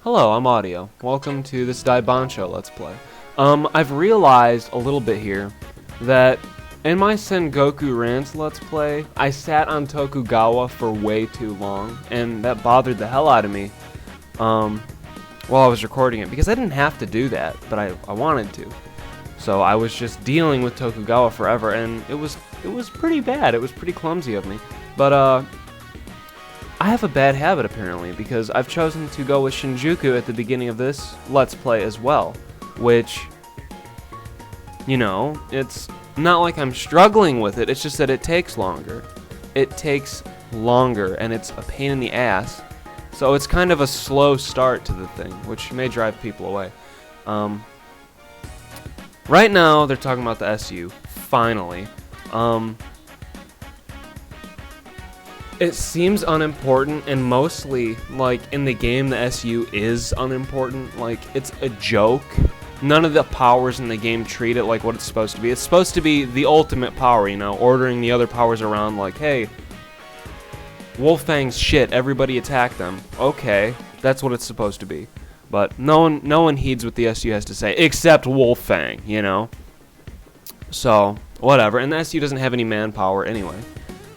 Hello, I'm Audio. Welcome to this Daibanchou Let's Play. I've realized a little bit here that in my Sengoku Rants Let's Play, I sat on Tokugawa for way too long, and that bothered the hell out of me while I was recording it, because I didn't have to do that, but I wanted to. So I was just dealing with Tokugawa forever, and it was pretty bad. It was pretty clumsy of me. But I have a bad habit, apparently, because I've chosen to go with Shinjuku at the beginning of this Let's Play as well, which, you know, it's not like I'm struggling with it, it's just that it takes longer. It takes longer, and it's a pain in the ass, so it's kind of a slow start to the thing, which may drive people away. Right now, they're talking about the SU, finally. It seems unimportant, and mostly, like, in the game, the SU is unimportant. Like, it's a joke. None of the powers in the game treat it like what it's supposed to be. It's supposed to be the ultimate power, you know, ordering the other powers around like, hey, Wolfang's shit, everybody attack them. Okay, that's what it's supposed to be. But no one heeds what the SU has to say, except Wolfang, you know? So, whatever. And the SU doesn't have any manpower anyway.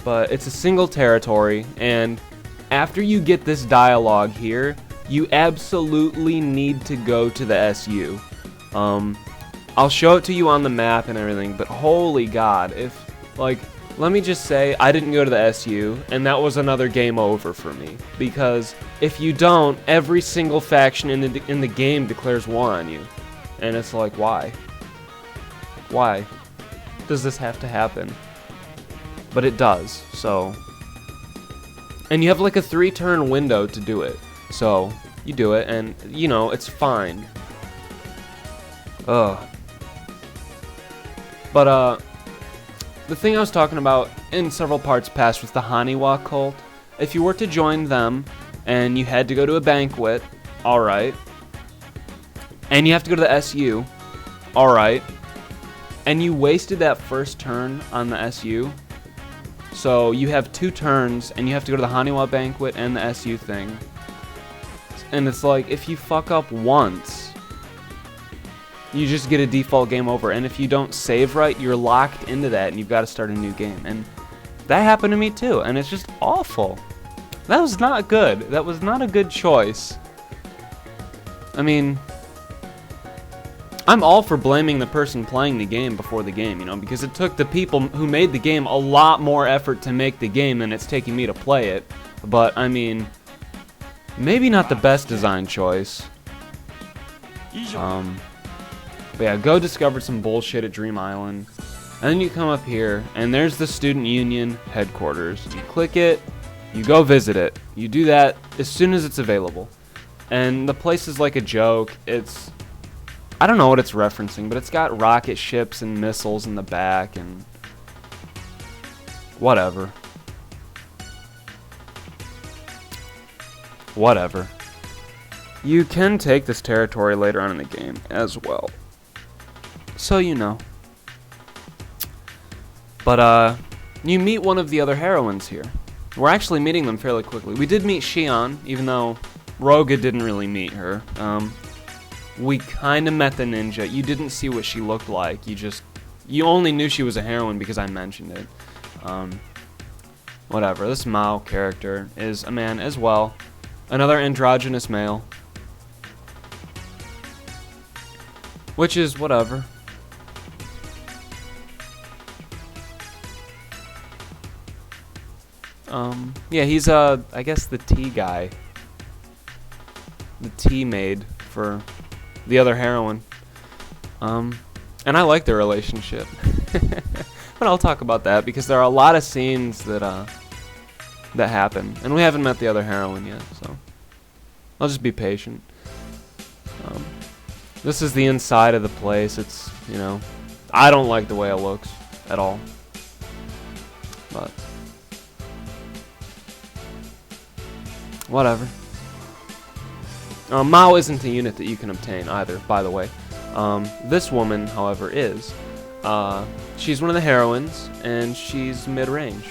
But it's a single territory, and after you get this dialogue here, you absolutely need to go to the SU. I'll show it to you on the map and everything, but holy god, let me just say, I didn't go to the SU, and that was another game over for me. Because if you don't, every single faction in the game declares war on you. And it's like, why? Why does this have to happen? But it does, so. And you have like a 3-turn window to do it. So, you do it, and, you know, it's fine. Ugh. But, the thing I was talking about in several parts past was the Haniwa cult. If you were to join them, and you had to go to a banquet, alright. And you have to go to the SU, alright. And you wasted that first turn on the SU. So you have 2 turns, and you have to go to the Haniwa banquet and the SU thing. And it's like, if you fuck up once, you just get a default game over. And if you don't save right, you're locked into that, and you've got to start a new game. And that happened to me too, and it's just awful. That was not good. That was not a good choice. I mean, I'm all for blaming the person playing the game before the game, you know, because it took the people who made the game a lot more effort to make the game than it's taking me to play it. But, I mean, maybe not the best design choice. But yeah, go discover some bullshit at Dream Island. And then you come up here, and there's the Student Union headquarters. You click it, you go visit it. You do that as soon as it's available. And the place is like a joke. I don't know what it's referencing, but it's got rocket ships and missiles in the back and whatever. Whatever. You can take this territory later on in the game as well. So you know. But you meet one of the other heroines here. We're actually meeting them fairly quickly. We did meet Shion, even though Roga didn't really meet her. We kind of met the ninja. You didn't see what she looked like. You only knew she was a heroine because I mentioned it. Whatever. This Mao character is a man as well. Another androgynous male. Which is whatever. Yeah, he's, I guess the tea guy. The tea maid for the other heroine. And I like their relationship. But I'll talk about that because there are a lot of scenes that happen. And we haven't met the other heroine yet, so I'll just be patient. This is the inside of the place. It's, you know, I don't like the way it looks at all. But whatever. Mao isn't a unit that you can obtain either, by the way. This woman, however, is. She's one of the heroines, and she's mid-range.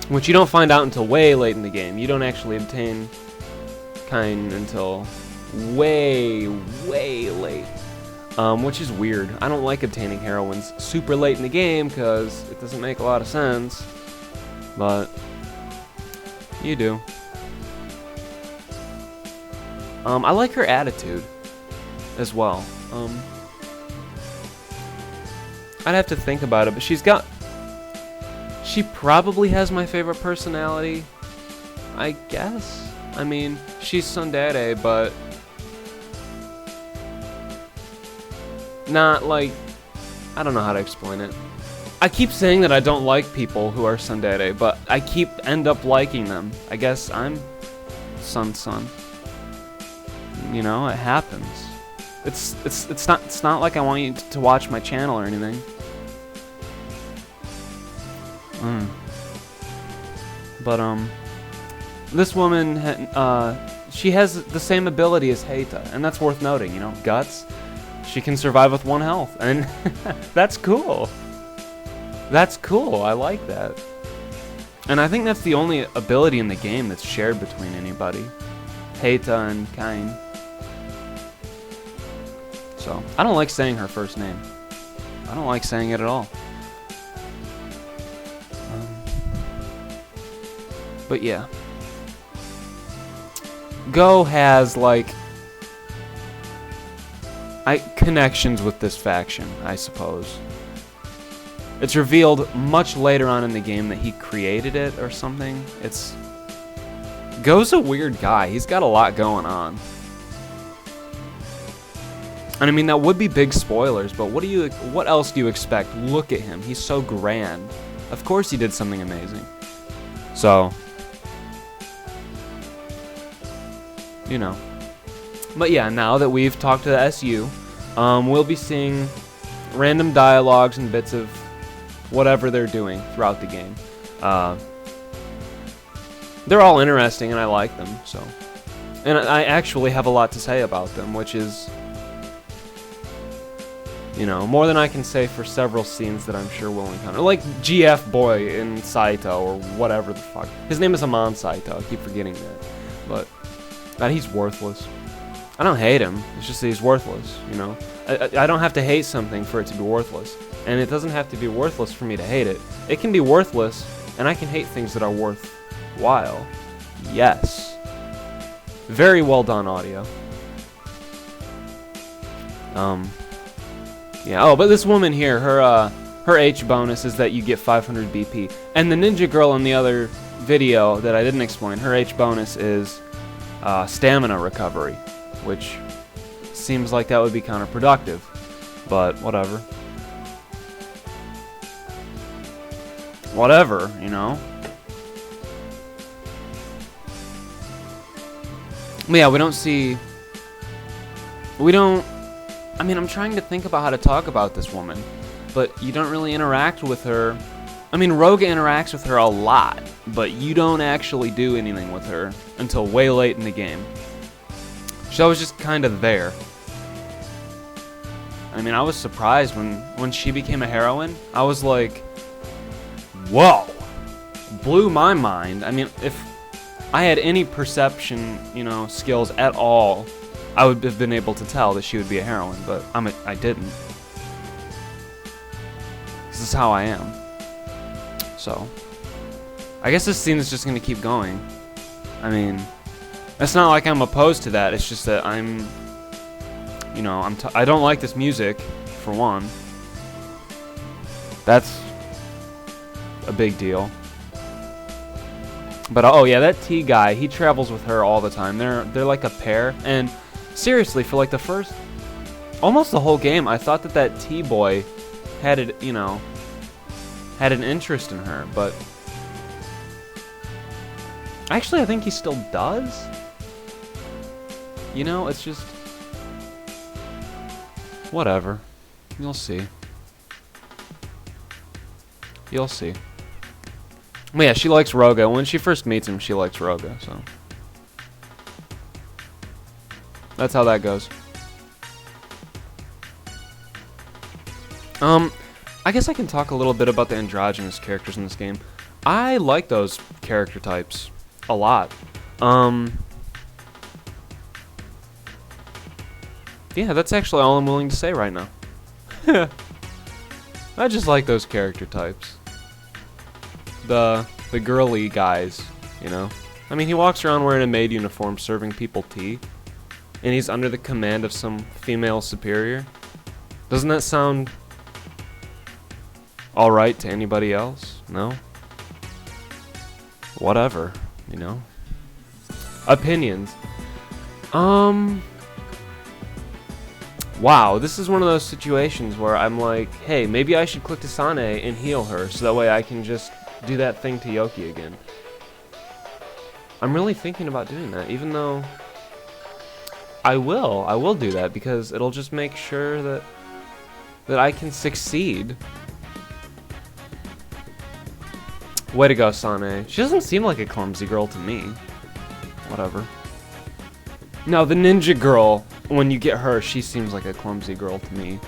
Which you don't find out until way late in the game. You don't actually obtain kind until way late, which is weird. I don't like obtaining heroines super late in the game because it doesn't make a lot of sense, but you do. I like her attitude as well. I'd have to think about it, but she probably has my favorite personality, I guess. I mean, she's tsundere, but not like, I don't know how to explain it. I keep saying that I don't like people who are tsundere, but I end up liking them. I guess I'm sun. You know, it happens. It's not like I want you to watch my channel or anything. But this woman she has the same ability as Heita, and that's worth noting, you know, guts. She can survive with 1 health, and that's cool. That's cool. I like that. And I think that's the only ability in the game that's shared between anybody. Heita and Kain. So, I don't like saying her first name. I don't like saying it at all. But yeah. Go has, like, connections with this faction, I suppose. It's revealed much later on in the game that he created it or something. Go's a weird guy. He's got a lot going on. And I mean, that would be big spoilers, but what else do you expect? Look at him. He's so grand. Of course he did something amazing. So, you know. But yeah, now that we've talked to the SU, we'll be seeing random dialogues and bits of whatever they're doing throughout the game. They're all interesting and I like them, so. And I actually have a lot to say about them, which is, you know, more than I can say for several scenes that I'm sure we'll encounter. Like GF Boy in Saito, or whatever the fuck. His name is Amon Saito, I keep forgetting that. But, God, he's worthless. I don't hate him, it's just that he's worthless, you know? I don't have to hate something for it to be worthless. And it doesn't have to be worthless for me to hate it. It can be worthless, and I can hate things that are worthwhile. Yes. Very well done audio. Yeah, oh, but this woman here, her H bonus is that you get 500 BP. And the ninja girl in the other video that I didn't explain, her H bonus is stamina recovery, which seems like that would be counterproductive, but whatever. Whatever, you know? But yeah, I mean, I'm trying to think about how to talk about this woman, but you don't really interact with her. I mean, Roga interacts with her a lot, but you don't actually do anything with her until way late in the game. She was just kind of there. I mean, I was surprised when she became a heroine. I was like, whoa! Blew my mind. I mean, if I had any perception, you know, skills at all, I would have been able to tell that she would be a heroine, but I didn't. This is how I am. So, I guess this scene is just gonna keep going. I mean, it's not like I'm opposed to that, it's just that you know, I don't like this music, for one. That's a big deal. But oh yeah, that T guy, he travels with her all the time. They're like a pair, and seriously, for like almost the whole game, I thought that T boy had it, you know, had an interest in her, but actually I think he still does. You know, it's just whatever. You'll see. You'll see. But yeah, she likes Roga. When she first meets him, she likes Roga, so that's how that goes. I guess I can talk a little bit about the androgynous characters in this game. I like those character types a lot. Yeah, that's actually all I'm willing to say right now. I just like those character types. The girly guys, you know? I mean, he walks around wearing a maid uniform serving people tea, and he's under the command of some female superior. Doesn't that sound alright to anybody else? No? Whatever, you know? Opinions. Wow, this is one of those situations where I'm like, hey, maybe I should click to Sane and heal her so that way I can just do that thing to Yoki again. I'm really thinking about doing that, even though I will do that because it'll just make sure that I can succeed. Way to go, Sane. She doesn't seem like a clumsy girl to me. Whatever. No, the ninja girl, when you get her, she seems like a clumsy girl to me.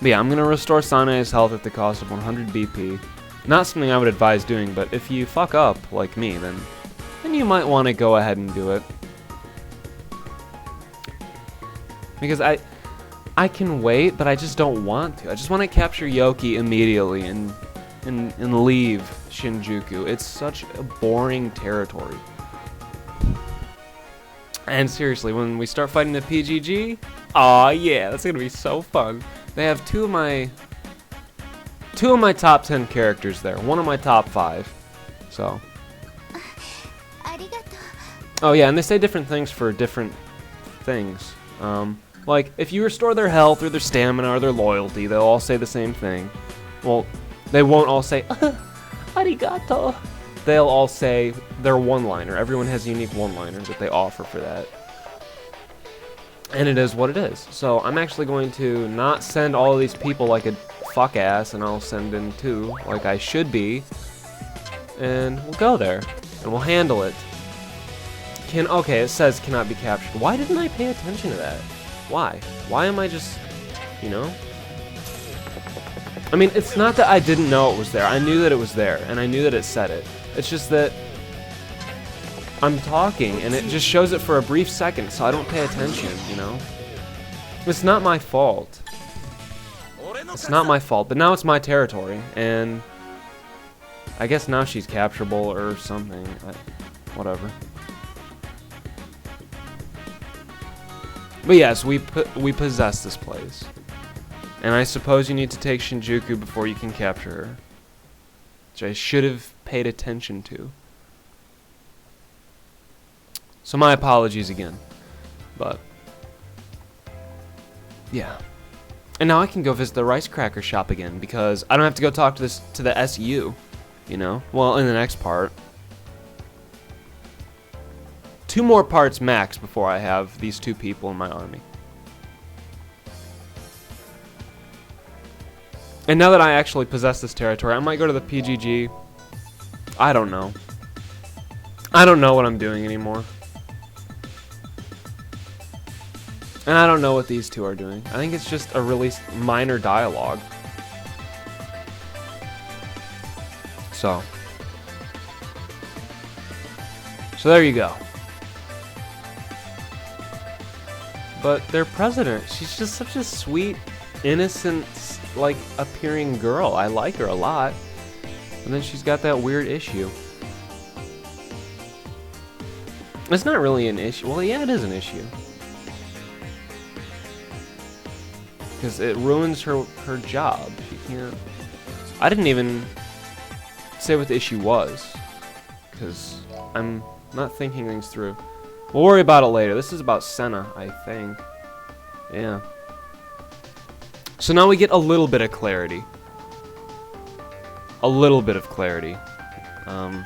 But yeah, I'm going to restore Sane's health at the cost of 100 BP. Not something I would advise doing, but if you fuck up, like me, then you might want to go ahead and do it. Because I can wait, but I just don't want to. I just want to capture Yoki immediately and leave Shinjuku. It's such a boring territory. And seriously, when we start fighting the PGG, aw yeah, that's gonna be so fun. They have two of my top 10 characters there, one of my top 5. So. Oh yeah, and they say different things for different things. Like, if you restore their health or their stamina or their loyalty, they'll all say the same thing. Well, they won't all say, arigato. They'll all say their one-liner. Everyone has a unique one-liner that they offer for that. And it is what it is. So I'm actually going to not send all of these people like a fuck-ass, and I'll send in 2 like I should be. And we'll go there. And we'll handle it. Okay, it says cannot be captured. Why didn't I pay attention to that? Why? Why am I just, you know? I mean, it's not that I didn't know it was there. I knew that it was there, and I knew that it said it. It's just that I'm talking, and it just shows it for a brief second, so I don't pay attention, you know? It's not my fault. It's not my fault, but now it's my territory, and I guess now she's capturable or something. Whatever. But yes, we possess this place. And I suppose you need to take Shinjuku before you can capture her. Which I should have paid attention to. So my apologies again. But yeah. And now I can go visit the rice cracker shop again because I don't have to go talk to the SU, you know? Well, in the next part. 2 more parts max before I have these 2 people in my army. And now that I actually possess this territory, I might go to the PGG. I don't know. I don't know what I'm doing anymore. And I don't know what these 2 are doing. I think it's just a really minor dialogue. So there you go. But their president, she's just such a sweet, innocent, like, appearing girl. I like her a lot. And then she's got that weird issue. It's not really an issue. Well, yeah, it is an issue. Because it ruins her job. She can't... I didn't even say what the issue was. Because I'm not thinking things through. We'll worry about it later. This is about Senna, I think. Yeah. So now we get a little bit of clarity. A little bit of clarity. I'm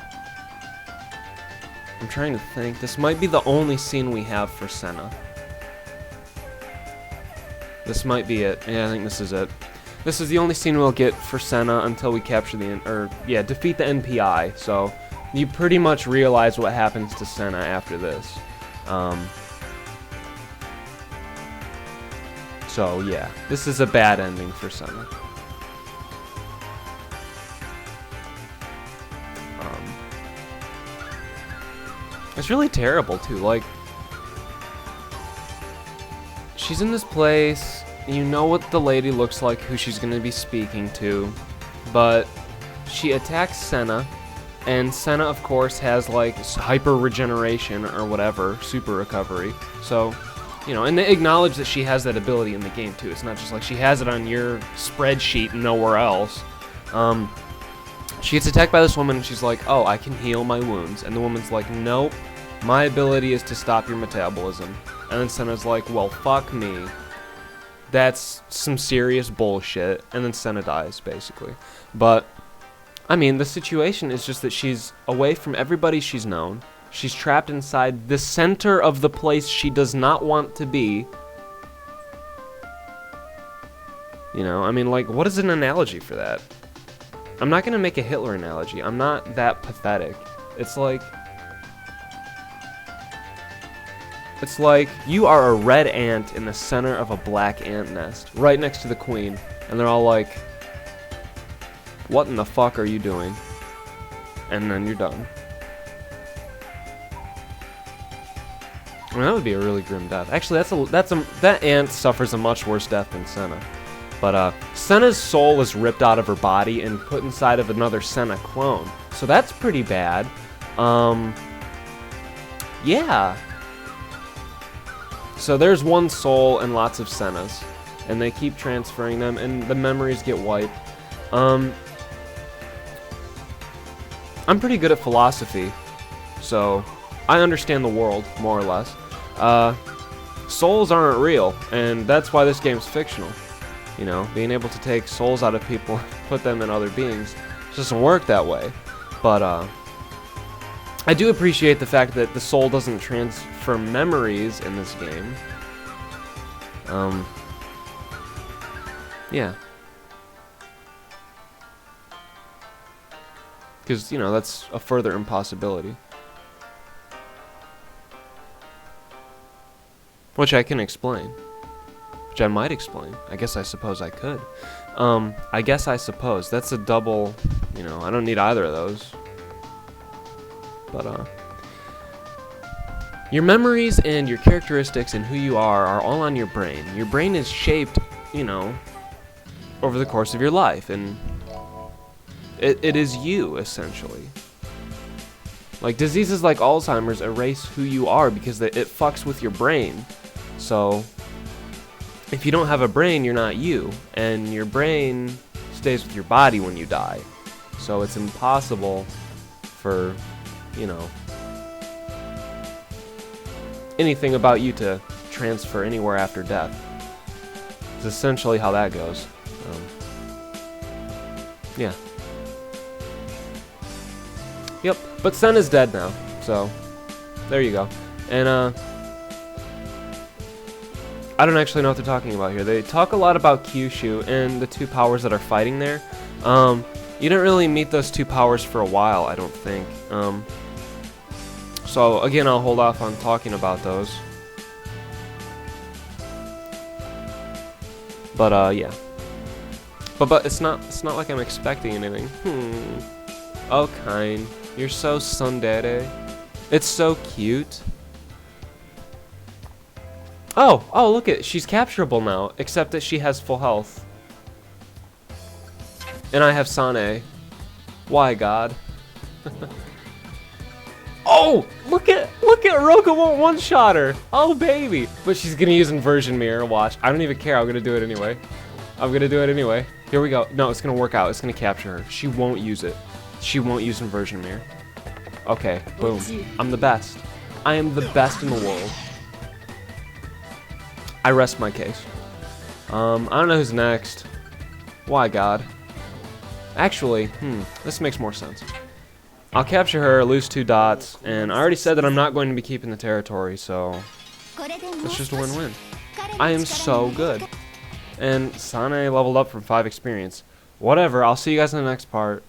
trying to think. This might be the only scene we have for Senna. This might be it. Yeah, I think this is it. This is the only scene we'll get for Senna until we capture defeat the NPI. So you pretty much realize what happens to Senna after this. So yeah, this is a bad ending for Senna. It's really terrible too. Like, she's in this place. You know what the lady looks like, who she's going to be speaking to. But she attacks Senna. And Senna, of course, has, like, hyper regeneration or whatever, super recovery. So, you know, and they acknowledge that she has that ability in the game, too. It's not just like she has it on your spreadsheet and nowhere else. She gets attacked by this woman, and she's like, oh, I can heal my wounds. And the woman's like, nope, my ability is to stop your metabolism. And then Senna's like, well, fuck me. That's some serious bullshit. And then Senna dies, basically. But I mean, the situation is just that she's away from everybody she's known. She's trapped inside the center of the place she does not want to be. You know, I mean, like, what is an analogy for that? I'm not going to make a Hitler analogy. I'm not that pathetic. It's like you are a red ant in the center of a black ant nest, right next to the queen, and they're all like, what in the fuck are you doing? And then you're done. I mean, that would be a really grim death. Actually, that ant suffers a much worse death than Senna. But Senna's soul is ripped out of her body and put inside of another Senna clone. So that's pretty bad. Yeah. So there's one soul and lots of Sennas, and they keep transferring them, and the memories get wiped. I'm pretty good at philosophy, so I understand the world, more or less. Souls aren't real, and that's why this game's fictional. You know, being able to take souls out of people, put them in other beings, it doesn't work that way. But I do appreciate the fact that the soul doesn't transfer memories in this game. Yeah. Because, you know, that's a further impossibility. Which I can explain. Which I might explain. I guess I suppose I could. I guess I suppose. That's a double, you know, I don't need either of those. But, your memories and your characteristics and who you are all on your brain. Your brain is shaped, you know, over the course of your life, and it is you, essentially. Like, diseases like Alzheimer's erase who you are because it fucks with your brain. So, if you don't have a brain, you're not you. And your brain stays with your body when you die. So it's impossible for, you know, anything about you to transfer anywhere after death. It's essentially how that goes. Yeah. Yep, but Senna's dead now, so there you go. And I don't actually know what they're talking about here. They talk a lot about Kyushu and the two powers that are fighting there. You didn't really meet those two powers for a while, I don't think. So again, I'll hold off on talking about those. But yeah. But it's not like I'm expecting anything. Oh, kind. You're so tsundere. It's so cute. Oh, look it. She's capturable now, except that she has full health. And I have Sane. Why, God? Oh, look at Roka won't one-shot her. Oh, baby. But she's gonna use inversion mirror. Watch. I don't even care. I'm gonna do it anyway. Here we go. No, it's gonna work out. It's gonna capture her. She won't use it. She won't use inversion mirror. Okay, boom. I'm the best. I am the best in the world. I rest my case. I don't know who's next. Why, God? Actually, this makes more sense. I'll capture her, lose 2 dots, and I already said that I'm not going to be keeping the territory, so it's just a win-win. I am so good. And Sane leveled up from 5 experience. Whatever, I'll see you guys in the next part.